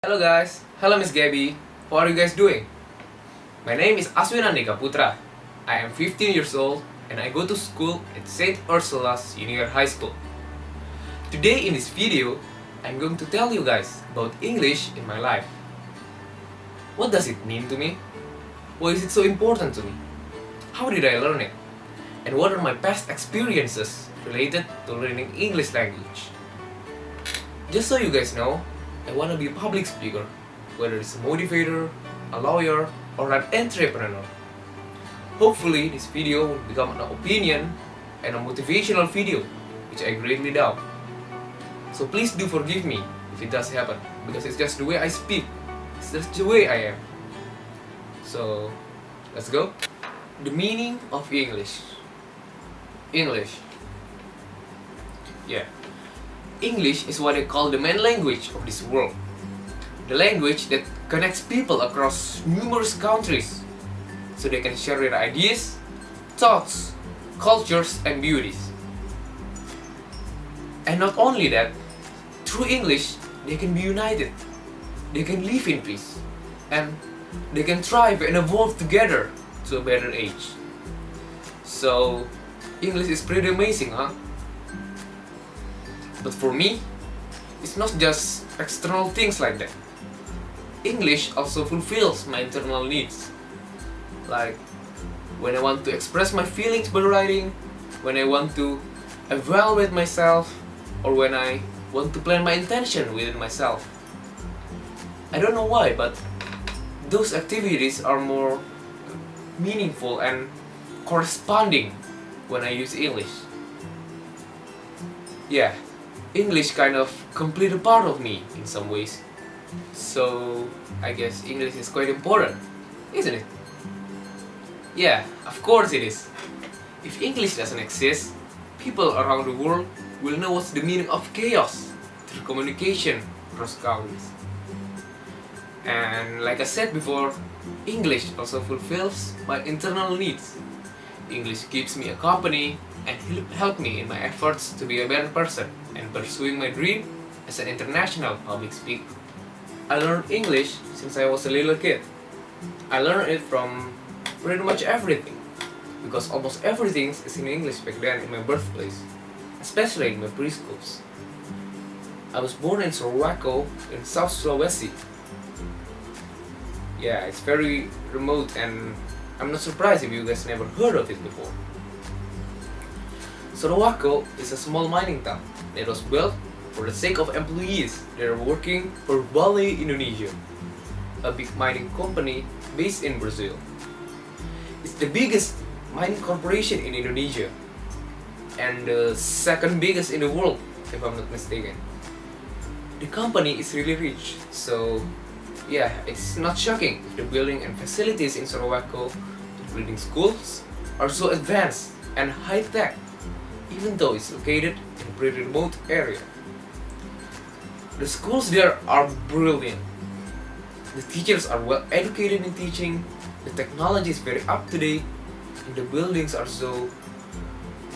Hello guys, hello Miss Gabby. How are you guys doing? My name is Aswinandika Putra. I am 15 years old and I go to school at St. Ursula's Junior High School. Today in this video, I'm going to tell you guys about English in my life. What does it mean to me? Why is it so important to me? How did I learn it? And what are my past experiences related to learning English language? Just so you guys know, I want to be a public speaker, whether it's a motivator, a lawyer, or an entrepreneur. Hopefully this video will become an opinion and a motivational video, which I greatly doubt. So please do forgive me if it does happen, because it's just the way I speak, it's just the way I am. So, let's go. The meaning of English. English. Yeah. English is what I call the main language of this world. The language that connects people across numerous countries so they can share their ideas, thoughts, cultures, and beauties. And not only that, through English, they can be united, they can live in peace, and they can thrive and evolve together to a better age. So, English is pretty amazing, huh? But for me, it's not just external things like that. English also fulfills my internal needs. Like, when I want to express my feelings by writing, when I want to evaluate myself, or when I want to plan my intention within myself. I don't know why, but those activities are more meaningful and corresponding when I use English. Yeah, English kind of complete a part of me in some ways. So I guess English is quite important, isn't it? Yeah, of course it is. If English doesn't exist, people around the world will know what's the meaning of chaos through communication across countries. And like I said before, English also fulfills my internal needs. English keeps me a company and help me in my efforts to be a better person and pursuing my dream as an international public speaker. I learned English since I was a little kid. I learned it from pretty much everything, because almost everything is in English back then in my birthplace, especially in my preschools. I was born in Sorowako in South Sulawesi. Yeah, it's very remote and I'm not surprised if you guys never heard of it before. Sorowako is a small mining town that was built for the sake of employees that are working for Vale Indonesia, a big mining company based in Brazil. It's the biggest mining corporation in Indonesia and the second biggest in the world, if I'm not mistaken. The company is really rich, so yeah, it's not shocking if the building and facilities in Sorowako, including schools, are so advanced and high-tech, even though it's located in a pretty remote area. The schools there are brilliant. The teachers are well educated in teaching, the technology is very up-to-date, and the buildings are so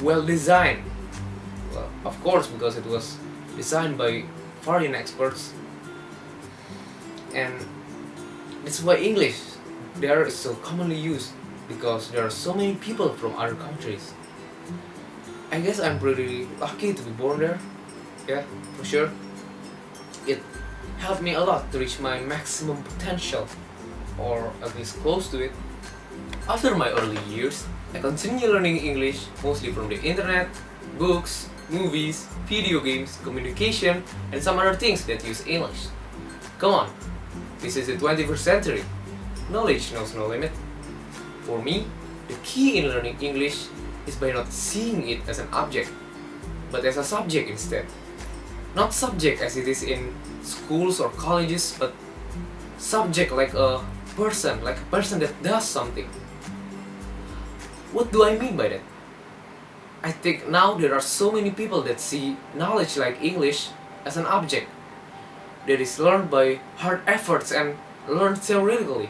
well designed. Well, of course, because it was designed by foreign experts. And that's why English there is so commonly used, because there are so many people from other countries. I guess I'm pretty lucky to be born there. Yeah, for sure. It helped me a lot to reach my maximum potential, or at least close to it. After my early years, I continued learning English mostly from the internet, books, movies, video games, communication, and some other things that use English. Come on, this is the 21st century. Knowledge knows no limit. For me, the key in learning English is by not seeing it as an object, but as a subject instead. Not subject as it is in schools or colleges, but subject like a person that does something. What do I mean by that? I think now there are so many people that see knowledge like English as an object that is learned by hard efforts and learned theoretically,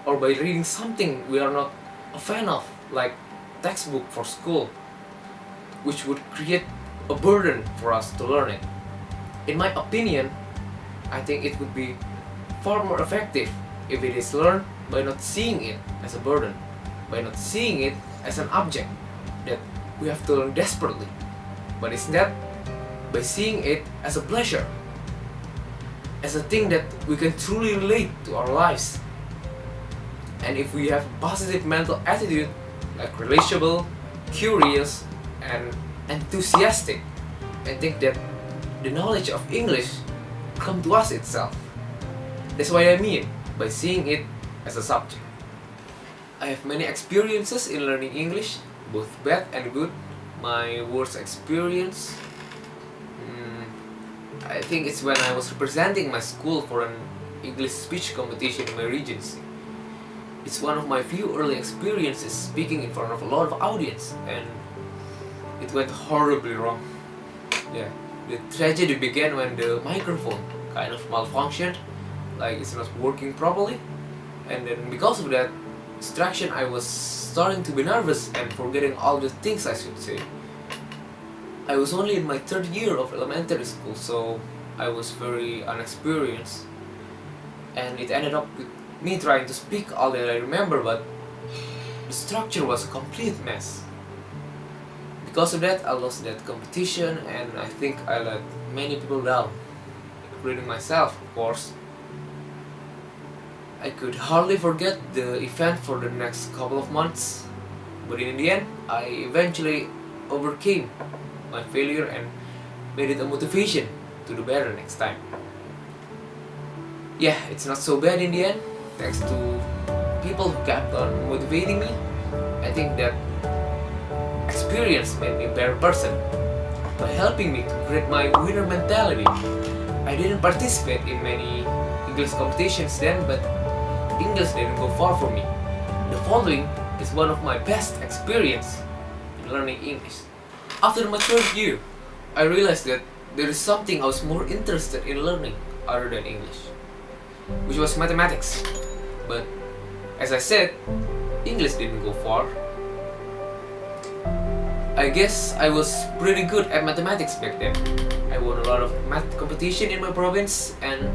or by reading something we are not a fan of, like textbook for school, which would create a burden for us to learn it. In my opinion, I think it would be far more effective if it is learned by not seeing it as a burden, by not seeing it as an object that we have to learn desperately, but instead by seeing it as a pleasure, as a thing that we can truly relate to our lives. And if we have a positive mental attitude, like relatable, curious, and enthusiastic, I think that the knowledge of English come to us itself. That's what I mean by seeing it as a subject. I have many experiences in learning English, both bad and good. My worst experience, I think it's when I was representing my school for an English speech competition in my regency. It's one of my few early experiences speaking in front of a lot of audience, and it went horribly wrong. Yeah, the tragedy began when the microphone kind of malfunctioned, like it's not working properly, and then because of that distraction I was starting to be nervous and forgetting all the things I should say. I was only in my third year of elementary school, so I was very inexperienced, and it ended up with me trying to speak all that I remember, but the structure was a complete mess. Because of that, I lost that competition, and I think I let many people down, including myself, of course. I could hardly forget the event for the next couple of months, but in the end, I eventually overcame my failure and made it a motivation to do better next time. Yeah, it's not so bad in the end, thanks to people who kept on motivating me. I think that experience made me a better person by helping me to create my winner mentality. I didn't participate in many English competitions then, but English didn't go far for me. The following is one of my best experience in learning English. After my third year, I realized that there is something I was more interested in learning other than English, which was mathematics. But as I said, English didn't go far. I guess I was pretty good at mathematics back then. I won a lot of math competition in my province and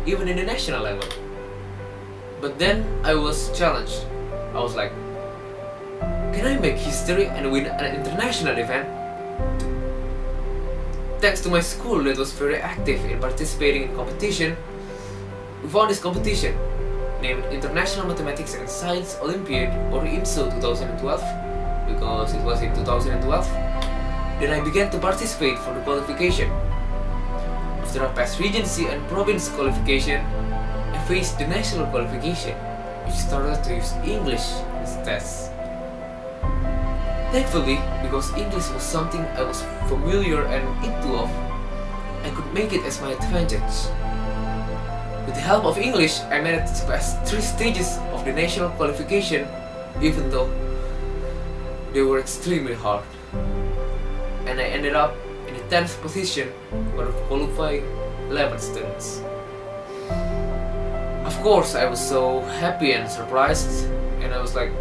even in the national level. But then I was challenged. I was like, can I make history and win an international event? Thanks to my school that was very active in participating in competition, we found this competition named International Mathematics and Science Olympiad, or IMSO 2012, because it was in 2012. Then I began to participate for the qualification. After I passed Regency and Province qualification, I faced the national qualification, which started to use English as tests. Thankfully, because English was something I was familiar and into of, I could make it as my advantage. With the help of English, I managed to pass 3 stages of the national qualification, even though they were extremely hard. And I ended up in the 10th position out of qualified 11 students. Of course, I was so happy and surprised, and I was like,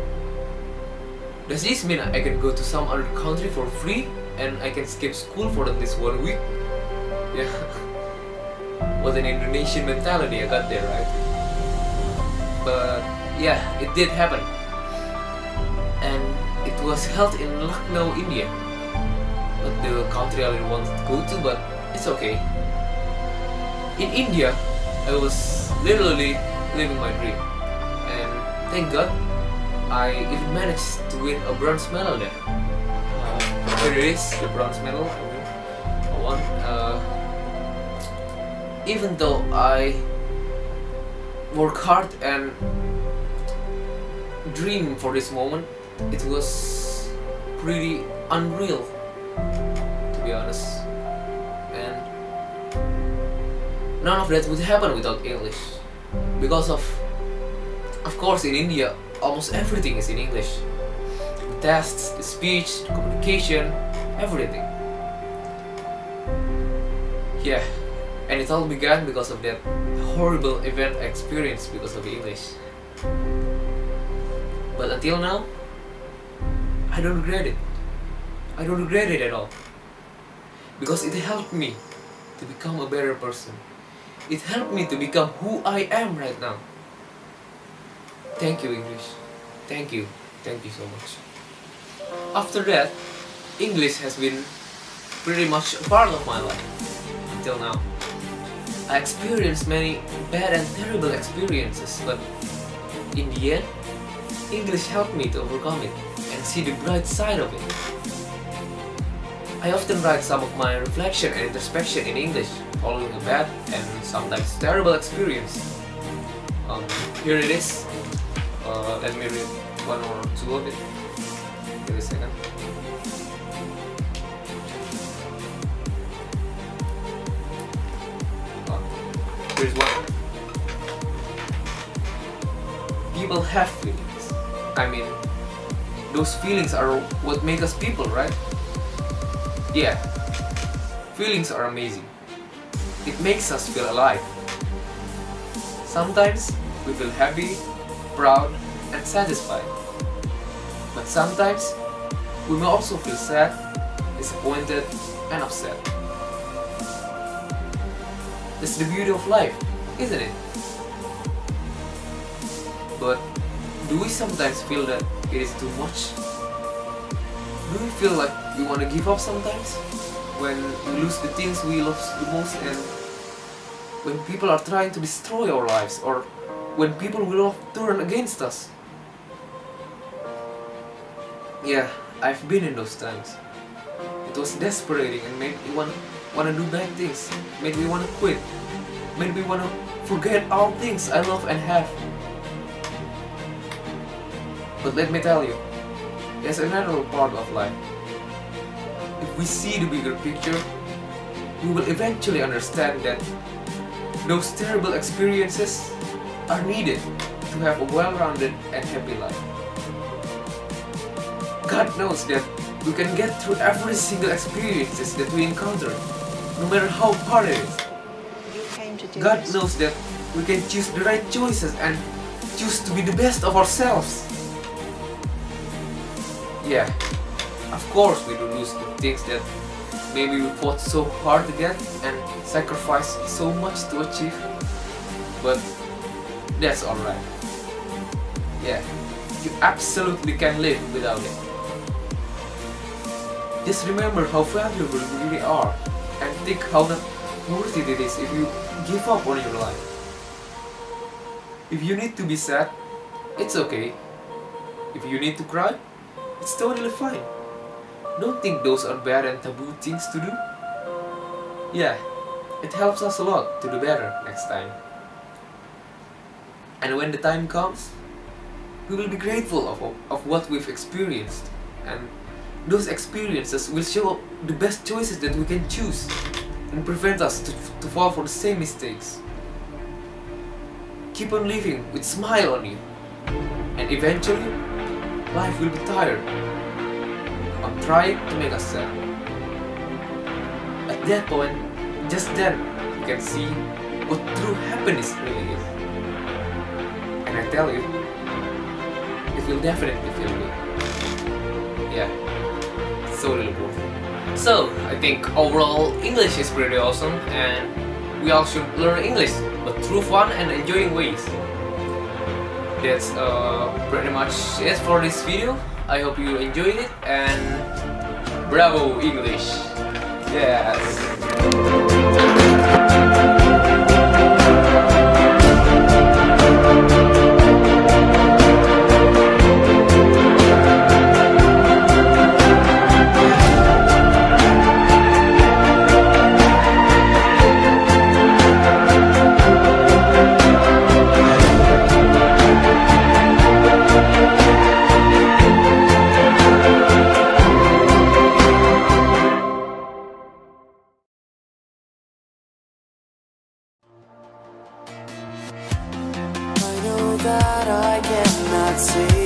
does this mean I can go to some other country for free and I can skip school for at least 1 week? Yeah. What an Indonesian mentality I got there, right? But yeah, it did happen. And it was held in Lucknow, India. Not the country I really wanted to go to, but it's okay. In India, I was literally living my dream. And thank God, I even managed to win a bronze medal there. Here it is, the bronze medal I won. Even though I work hard and dream for this moment, it was pretty unreal, to be honest. And none of that would happen without English. Because of course, in India, almost everything is in English. The tests, the speech, the communication, everything. Yeah, and it all began because of that horrible event I experienced because of English. But until now, I don't regret it. I don't regret it at all. Because it helped me to become a better person. It helped me to become who I am right now. Thank you, English. Thank you. Thank you so much. After that, English has been pretty much a part of my life until now. I experienced many bad and terrible experiences, but in the end, English helped me to overcome it and see the bright side of it. I often write some of my reflection and introspection in English, following a bad and sometimes terrible experience. Here it is. Let me read one or two of it. Give me a second. Here's one. People have feelings. I mean, those feelings are what make us people, right? Yeah, feelings are amazing. It makes us feel alive. Sometimes we feel happy, proud, and satisfied. But sometimes we may also feel sad, disappointed, and upset. That's the beauty of life, isn't it? But do we sometimes feel that it is too much? Do we feel like we want to give up sometimes? When we lose the things we love the most, and when people are trying to destroy our lives, or when people will turn against us? Yeah, I've been in those times. It was despeраting and made me want to do bad things, made me want to quit, made me want to forget all things I love and have. But let me tell you, there's another part of life. If we see the bigger picture, we will eventually understand that those terrible experiences are needed to have a well-rounded and happy life. God knows that we can get through every single experiences that we encounter, no matter how hard it is. God knows that we can choose the right choices and choose to be the best of ourselves. Yeah, of course we do lose the things that maybe we fought so hard to get and sacrificed so much to achieve, but that's alright. Yeah, you absolutely can live without it. Just remember how valuable you really are, and think how not worth it is if you give up on your life. If you need to be sad, it's okay. If you need to cry, it's totally fine. Don't think those are bad and taboo things to do. Yeah, it helps us a lot to do better next time. And when the time comes, we will be grateful of what we've experienced, and those experiences will show the best choices that we can choose and prevent us to fall for the same mistakes. Keep on living with a smile on you, and eventually life will be tired of trying to make us sad. At that point, just then, you can see what true happiness really is. And I tell you, it will definitely feel good. Yeah, it's so really worth it. So, I think overall English is pretty awesome, and we all should learn English, but through fun and enjoying ways. That's pretty much it for this video. I hope you enjoyed it, and bravo English! Yes! That I cannot see.